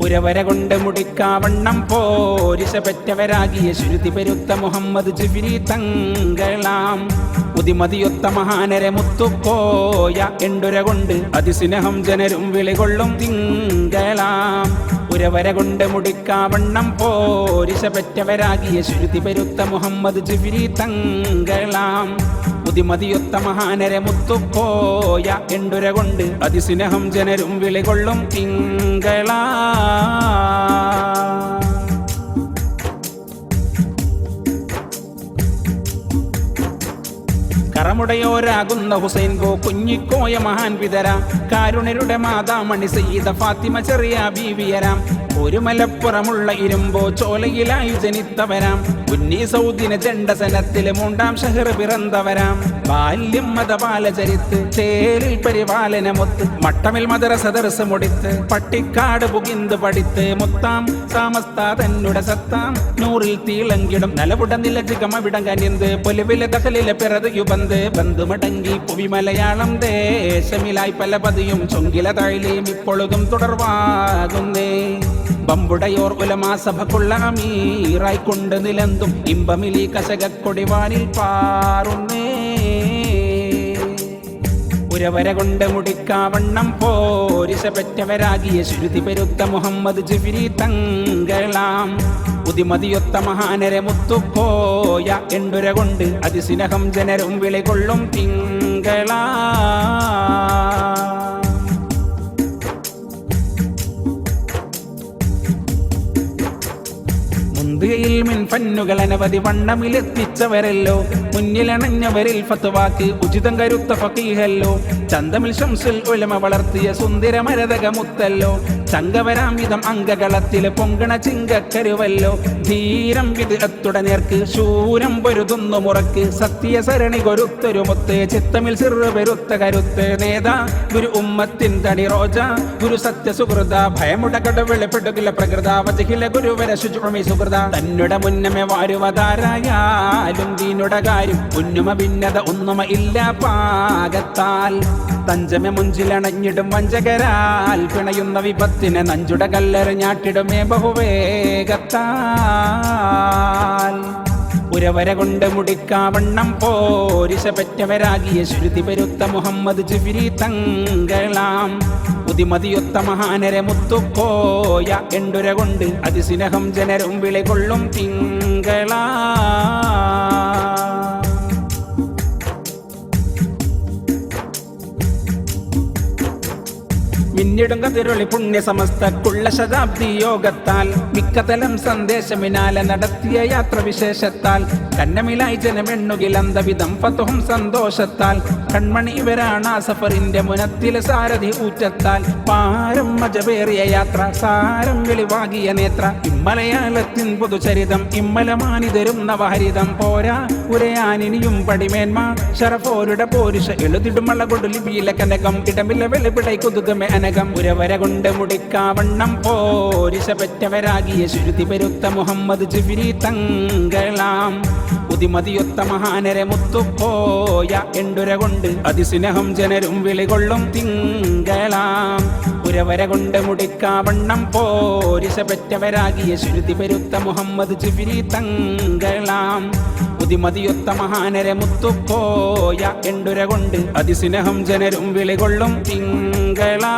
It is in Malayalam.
ഉരവര കൊണ്ട് മുടിക്കാവണ്ണം പോരിശ പെറ്റവരാകിയ ശ്രുതി പെരുത്ത മുഹമ്മദ് ജിഫ്രി തങ്ങളാം ഉതിമതിയൊത്ത മഹാനരെ മുത്തുപ്പോയ എണ്ടുര കൊണ്ട് അതിസ്നേഹം ജനരും വിളികൊള്ളും തിങ്കളാം ഉരവര കൊണ്ട് മുടിക്കാവണ്ണം പോരിശ പെറ്റവരാകിയ ശ്രുതി പെരുത്ത മുഹമ്മദ് ജിഫ്രി തങ്ങളാം ഉതിമതിയൊത്ത മഹാനരെ മുത്തുപ്പോയ എണ്ടുര കൊണ്ട് അതിസ്നേഹം ജനരും വിളികൊള്ളും തിങ്കളാ കറമുടയോരാകുന്ന ഹുസൈൻ ഗോ കുഞ്ഞിക്കോയ മഹാൻ പിതര കാരുണ്യരുടെ മാതാമണി സയ്യിദ ഫാത്തിമ ചെറിയ ബീവിയരാം ഒരു മലപ്പുറമുള്ള ഇരുമ്പോ ചോലയിലായി ജനിത്തവരാം ഉന്നീ സൗദിന ജണ്ടസനത്തിലെ മൂണ്ടാം ഷഹർ പിറന്നവരാം ബാല്യം മതപാലചരിത്ത് ചേരിൽ പരിപാലനമൊത്ത് മട്ടമിൽ മദറസ ദർസ് മുടിത്ത് പട്ടിക്കാട് പുകിന്ത് പഠിത്ത് മുത്താം സാമസ്ത തന്നുടെ സത്താം നൂറിൽ തീളങ്കിടും നലവുട നിലജികമവിടം കനിന്ത് പൊലിവിലെ ദഹലിലെ പിറത് യുബന്ത് ബന്ധുമടങ്ങി പുവി മലയാളം ദേശമിലായി പല പതിയും ചൊങ്കില താഴ്ലിയും ഇപ്പൊഴുതും തുടർവാകുന്നേ ബമ്പുടയോർ ഉലമാസഭക്കുള്ള അമീറായിക്കൊണ്ട് നിലന്തും ഇമ്പമിലി കശകൊടിവാനിൽ പാറുന്നേ ഉരവര കൊണ്ട് മുടിക്കാവണ്ണം പോരിശ പെറ്റവരാകിയ ശ്രുതി പെരുത്ത മുഹമ്മദ് ജിഫ്രി തങ്ങളാം ഉതിമതിയൊത്ത മഹാനരെ മുത്തുപ്പോയ എണ്ടുര കൊണ്ട് അതിസ്നേഹം ജനരും വിളികൊള്ളും തിങ്കളാ ഫന്നുകൾ അനവധി വണ്ണമിലെത്തിച്ചവരല്ലോ മുന്നിലണഞ്ഞവരിൽ ഫത്വാക്ക് ഉചിതം കരുത്ത ഫഖീഹല്ലോ ചന്തമിൽ ശംസുൽ ഉലമ വളർത്തിയ സുന്ദര മരതകമുത്തല്ലോ ചങ്കവരാം വിധം അംഗകളത്തില് പൊങ്കണ ചിങ്കക്കരുവല്ലോ ധീരം വിദഅത്തുട നേർക്ക് ശൂരം പൊരുതുന്നു മുറക്ക് സത്യ സരണി കൊരുത്തൊരു മുത്ത് ചിത്തമിൽ സിറ് പെരുത്ത കരുത്ത് നേതാ ഗുരു ഉമ്മത്തിൻ തടി റോജ ഗുരു സത്യ സുഹൃത ഭയമുട കടവെളിപ്പെടുകില്ല പ്രകൃത വജഹില ഗുരുവര ശുചുമി സുഹൃത തന്നുടെ മുന്നമെ വാരുവതാരായാലും ദീനുട കാര്യം ഉന്നുമ ഭിന്നത ഒന്നുമ ഇല്ല പാകത്താൽ തഞ്ചമെ മുഞ്ചിലണഞ്ഞിടും വഞ്ചകരാൽ പിണയുന്ന വിപത്തിനെ നഞ്ചുട കല്ലെറിഞ്ഞാട്ടിടുമേ ബഹുവേഗത്താൽ ഉരവര കൊണ്ട് മുടിക്കാവണ്ണം പോരിശ പെറ്റവരാകിയ ശ്രുതി പെരുത്ത മുഹമ്മദ് ജിഫ്രി തങ്ങളാം ഉതിമതിയൊത്ത മഹാനരെ മുത്തുപ്പോയ എണ്ടുര കൊണ്ട് അതിസ്നേഹം ജനരും വിളികൊള്ളും തിങ്കളാ മിന്നിടും കതിരൊളി പുണ്യ സമസ്തക്കുള്ള ശതാബ്ദി യോഗത്താൽ മിക്കതലം സന്ദേശമിനാലെ നടത്തിയ യാത്ര വിശേഷത്താൽ കന്നമിലായി ജനമെണ്ണുകിലന്തവിധം ഫതുഹും സന്തോഷത്താൽ കൺമണി ഇവരാണ് ആ സഫറിന്റെ മുനത്തിലെ സാരഥി ഊറ്റത്താൽ പാരം മജപേറിയ യാത്ര സാരം വെളിവാകിയ നേത്ര ഇമ്മലയാളത്തിൻ പുതുചരിതം ഇമ്മലമാനിതരും നവഹരിതം പോരാ ഉരയാനിനിയും പടിമേന്മ ഷറഫോരുടെ പോരുഷ എഴുതിടുമള്ള കൊടുലിപിയിലെ കനകം ഇടമില്ല വെളിപിടൈ കുതുകമേ അനകം ഉരവര കൊണ്ട് മുടിക്കാവണ്ണം പോരിശ പെറ്റവരാകിയ ശ്രുതി പെരുത്ത മുഹമ്മദ് ജിഫ്രി തങ്ങളാം ഉതിമതിയൊത്ത മഹാനരെ മുത്തുപ്പോയ എണ്ടുര കൊണ്ട് അതിസ്നേഹം ജനരും വിളികൊള്ളും തിങ്കളാം ഉരവര കൊണ്ട് മുടിക്കാവണ്ണം പോരിശ പെറ്റവരാകിയ ശ്രുതി പെരുത്ത മുഹമ്മദ് ജിഫ്രി തങ്ങളാം ഉതിമതിയൊത്ത മഹാനരെ മുത്തുപ്പോയ എണ്ടുര കൊണ്ട് അതിസ്നേഹം ജനരും വിളികൊള്ളും തിങ്കളാ